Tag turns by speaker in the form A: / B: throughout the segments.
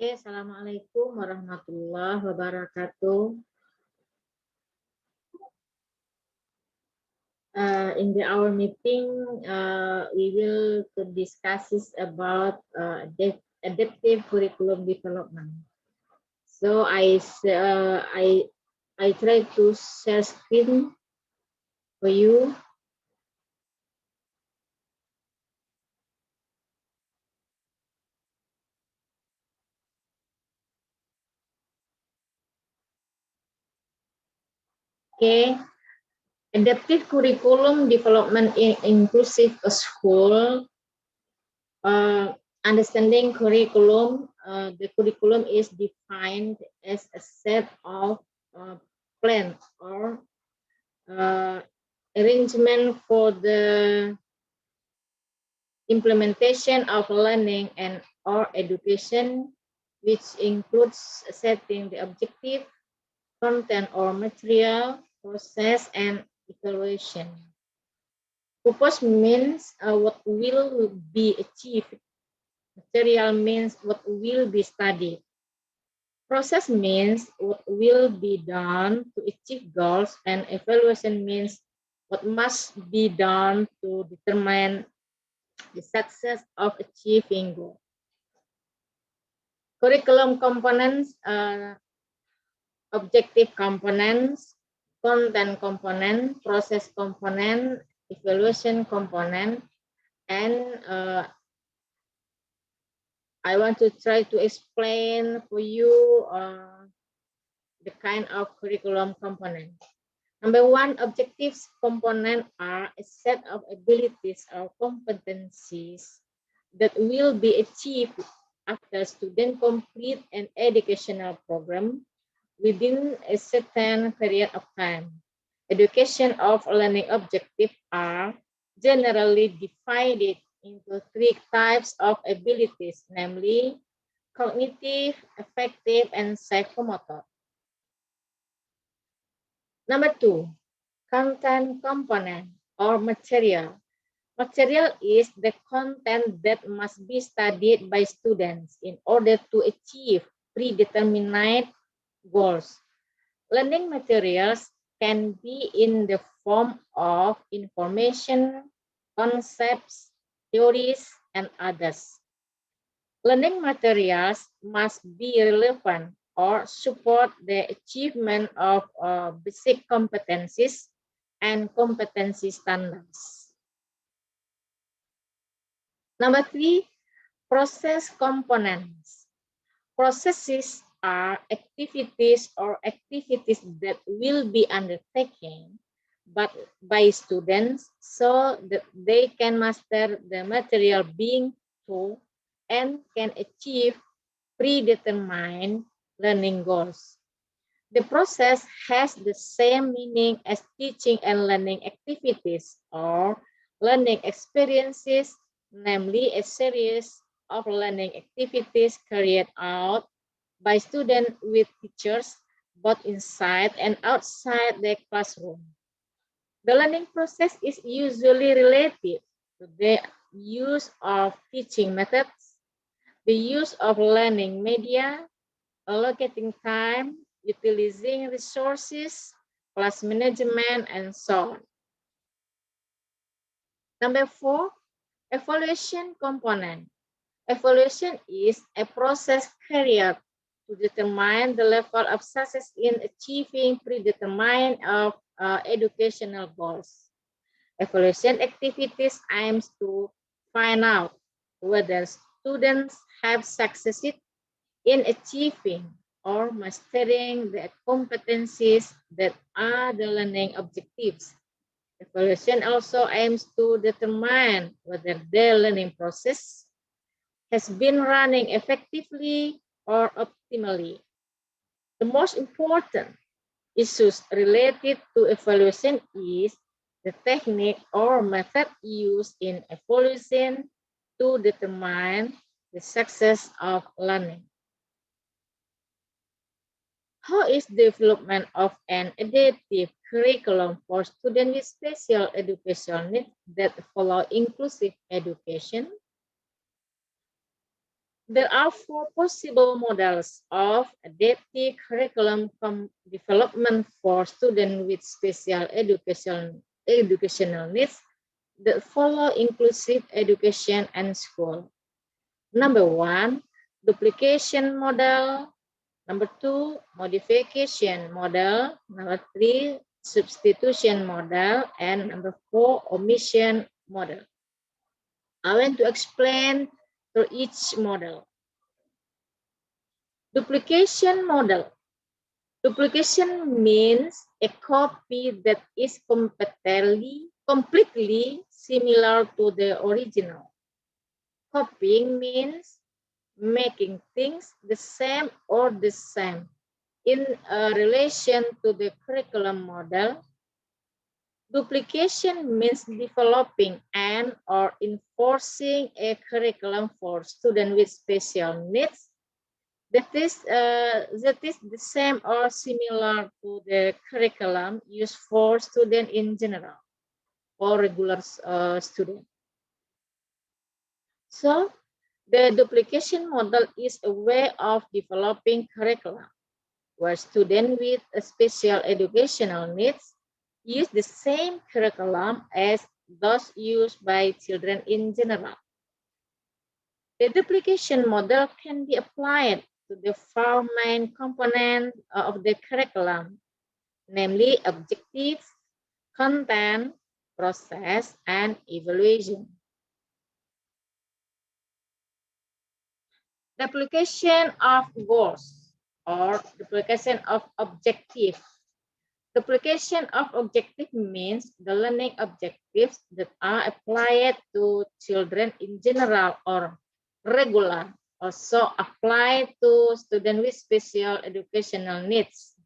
A: Oke, Assalamualaikum warahmatullahi wabarakatuh. In our meeting, we will to discuss about adaptive curriculum development. So I try to share screen for you. Okay, adaptive curriculum development in inclusive school. Understanding curriculum, the curriculum is defined as a set of plan or arrangement for the implementation of learning and or education, which includes setting the objective, content or material, process, and evaluation. Purpose means what will be achieved. Material means what will be studied. Process means what will be done to achieve goals, and evaluation means what must be done to determine the success of achieving goals. Curriculum components, objective components, content component, process component, evaluation component, and I want to try to explain for you the kind of curriculum component. Number one, objectives component are a set of abilities or competencies that will be achieved after students complete an educational program within a certain period of time. Education of learning objectives are generally divided into three types of abilities, namely cognitive, affective, and psychomotor. Number two, content component or material. Material is the content that must be studied by students in order to achieve predetermined goals. Learning materials can be in the form of information, concepts, theories, and others. Learning materials must be relevant or support the achievement of basic competencies and competency standards. Number three, process components. Processes are activities that will be undertaken by students so that they can master the material being taught and can achieve predetermined learning goals. The process has the same meaning as teaching and learning activities or learning experiences, namely a series of learning activities carried out by students with teachers both inside and outside the classroom. The learning process is usually related to the use of teaching methods, the use of learning media, allocating time, utilizing resources, class management, and so on. Number four, evaluation component. Evaluation is a process carried to determine the level of success in achieving predetermined educational goals. Evaluation activities aims to find out whether students have succeeded in achieving or mastering the competencies that are the learning objectives. Evaluation also aims to determine whether the learning process has been running effectively or optimally. The most important issues related to evaluation is the technique or method used in evaluation to determine the success of learning. How is development of an adaptive curriculum for students with special educational needs that follow inclusive education? There are four possible models of adaptive curriculum development for students with special educational needs that follow inclusive education and school. Number one, duplication model. Number two, modification model. Number three, substitution model. And number four, omission model. I want to explain through each model. Duplication model. Duplication means a copy that is completely similar to the original. Copying means making things the same or the same in relation to the curriculum model. Duplication means developing and or enforcing a curriculum for students with special needs that is the same or similar to the curriculum used for students in general or regular students. So the duplication model is a way of developing curriculum where students with special educational needs use the same curriculum as those used by children in general. The duplication model can be applied to the four main components of the curriculum, namely objectives, content, process, and evaluation. Duplication of goals or duplication of objective. Duplication of objective means the learning objectives that are applied to children in general or regular, also applied to students with special educational needs.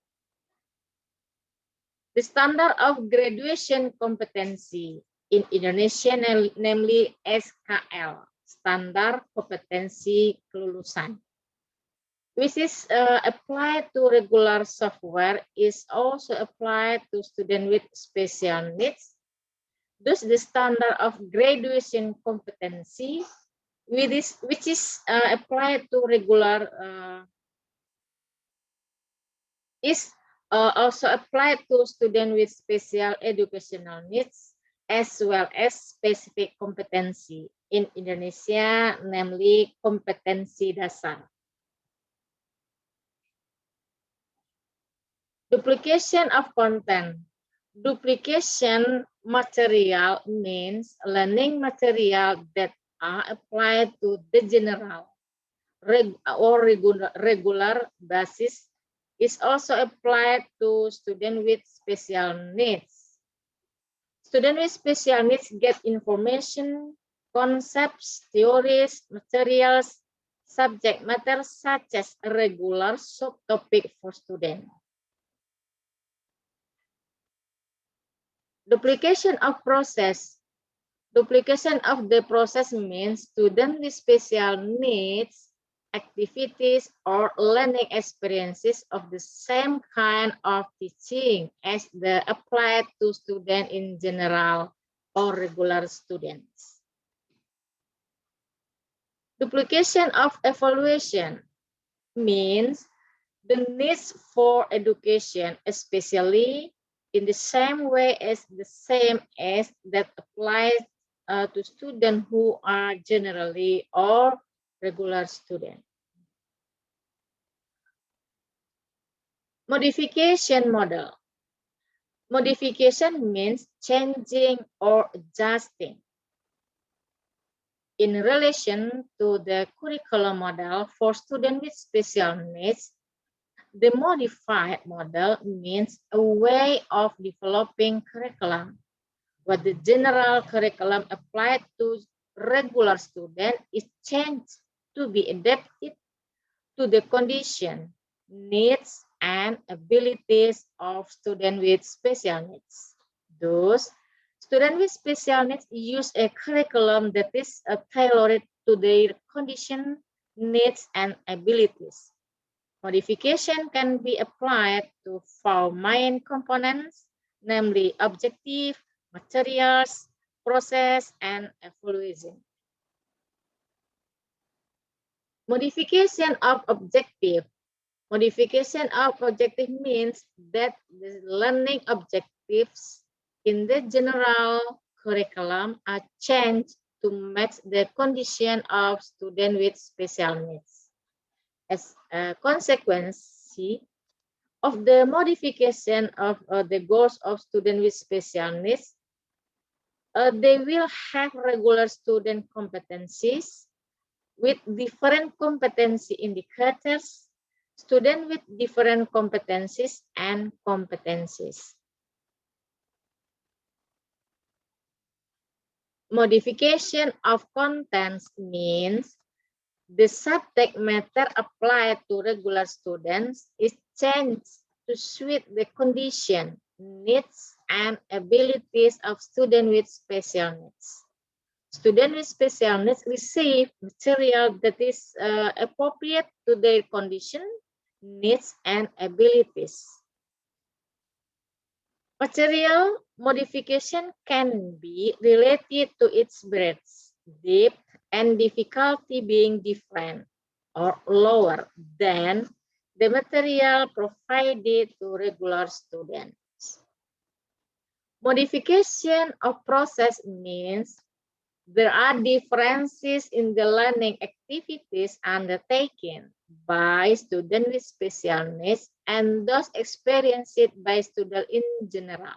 A: The standard of graduation competency in Indonesia, namely SKL, Standar Kompetensi Kelulusan, which is applied to regular software, is also applied to students with special needs. Thus, the standard of graduation competency, which is applied to regular, is also applied to students with special educational needs, as well as specific competency in Indonesia, namely kompetensi dasar. Duplication of content. Duplication material means learning material that are applied to the general or regular basis is also applied to students with special needs. Students with special needs get information, concepts, theories, materials, subject matter such as a regular subtopic for students. Duplication of process. Duplication of the process means students with special needs, activities, or learning experiences of the same kind of teaching as the applied to students in general or regular students. Duplication of evaluation means the needs for education, especially in the same way as that applies to students who are generally or regular students. Modification model. Modification means changing or adjusting. In relation to the curriculum model for students with special needs, the modified model means a way of developing curriculum where the general curriculum applied to regular students is changed to be adapted to the condition, needs, and abilities of students with special needs. Thus, students with special needs use a curriculum that is tailored to their condition, needs, and abilities. Modification can be applied to four main components, namely objective, materials, process, and evaluation. Modification of objective. Modification of objective means that the learning objectives in the general curriculum are changed to match the condition of students with special needs. As a consequence of the modification of the goals of students with special needs, they will have regular student competencies with different competency indicators, students with different competencies and competencies. Modification of contents means the subject matter applied to regular students is changed to suit the condition, needs, and abilities of students with special needs. Students with special needs receive material that is appropriate to their condition, needs, and abilities. Material modification can be related to its breadth, depth, and difficulty being different or lower than the material provided to regular students. Modification of process means there are differences in the learning activities undertaken by students with special needs and those experienced by students in general.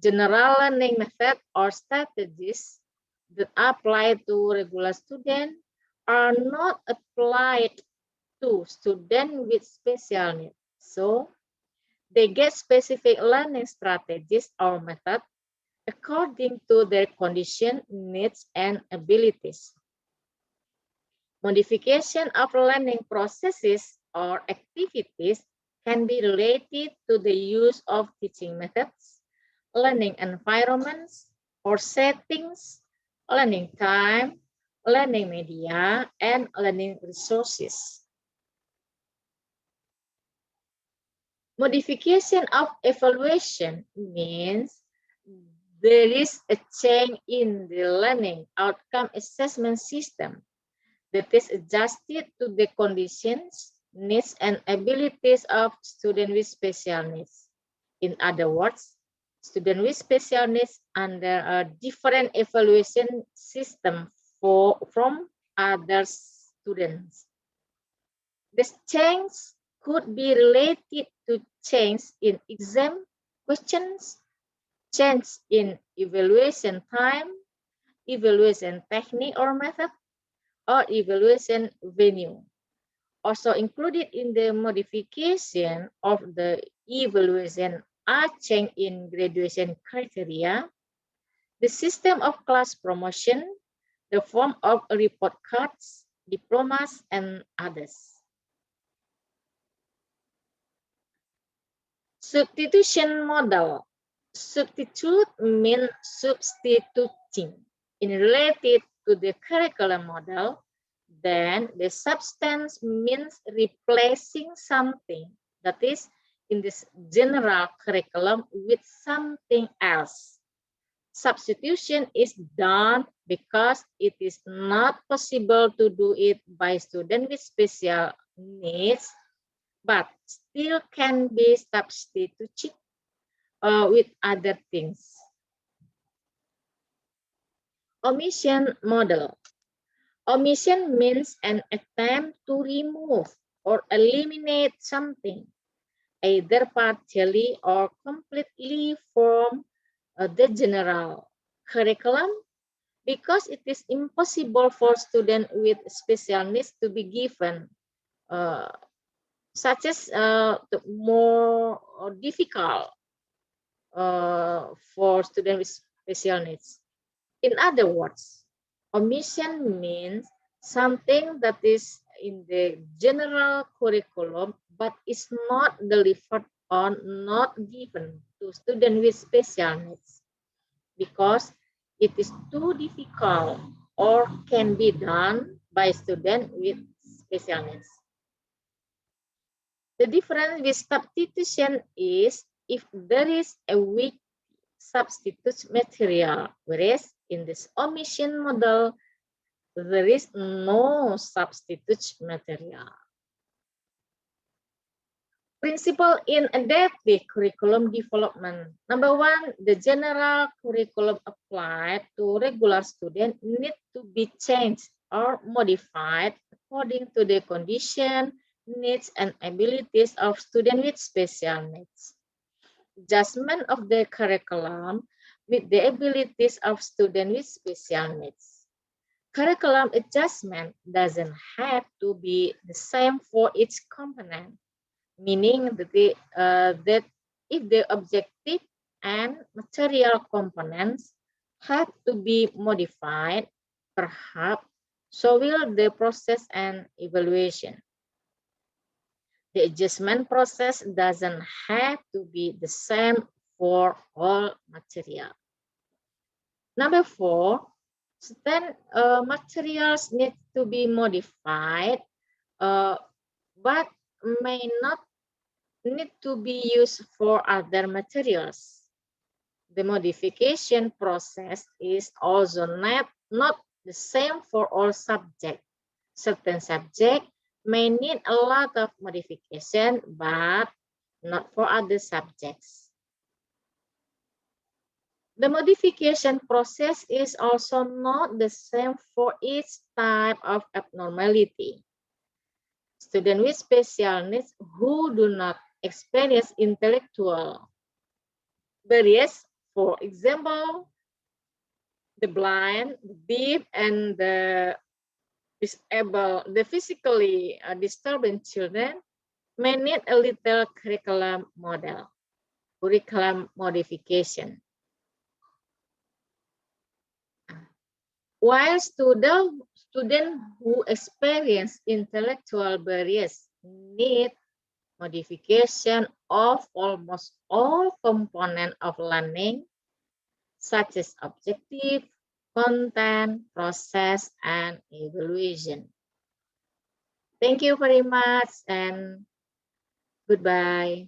A: General learning methods or strategies that apply to regular students are not applied to students with special needs. So, they get specific learning strategies or methods according to their condition, needs, and abilities. Modification of learning processes or activities can be related to the use of teaching methods, learning environments or settings, learning time, learning media, and learning resources. Modification of evaluation means there is a change in the learning outcome assessment system that is adjusted to the conditions, needs, and abilities of students with special needs. In other words, students with special needs under a different evaluation system from other students. This change could be related to change in exam questions, change in evaluation time, evaluation technique or method, or evaluation venue. Also included in the modification of the evaluation are change in graduation criteria, the system of class promotion, the form of report cards, diplomas, and others. Substitution model. Substitute means substituting. In related to the curriculum model, then the substance means replacing something that is in this general curriculum with something else. Substitution is done because it is not possible to do it by students with special needs, but still can be substituted with other things. Omission model. Omission means an attempt to remove or eliminate something, either partially or completely from the general curriculum, because it is impossible for students with special needs to be given, such as the more difficult for students with special needs. In other words, omission means something that is in the general curriculum but is not delivered or not given to students with special needs because it is too difficult or can be done by students with special needs. The difference with substitution is if there is a weak substitute material, whereas in this omission model, There is no substitute material. Principle in adaptive curriculum development. Number one, the general curriculum applied to regular students need to be changed or modified according to the condition, needs, and abilities of students with special needs. Adjustment of the curriculum with the abilities of students with special needs. Curriculum adjustment doesn't have to be the same for each component, meaning that if the objective and material components have to be modified, perhaps so will the process and evaluation. The adjustment process doesn't have to be the same for all material. Number four, then materials need to be modified, but may not need to be used for other materials. The modification process is also not the same for all subjects. Certain subjects may need a lot of modification, but not for other subjects. The modification process is also not the same for each type of abnormality. Students with special needs who do not experience intellectual barriers, for example, the blind, the deaf, and the disabled, the physically disturbed children may need a little curriculum modification. While students who experience intellectual barriers need modification of almost all components of learning, such as objective, content, process, and evaluation. Thank you very much and goodbye.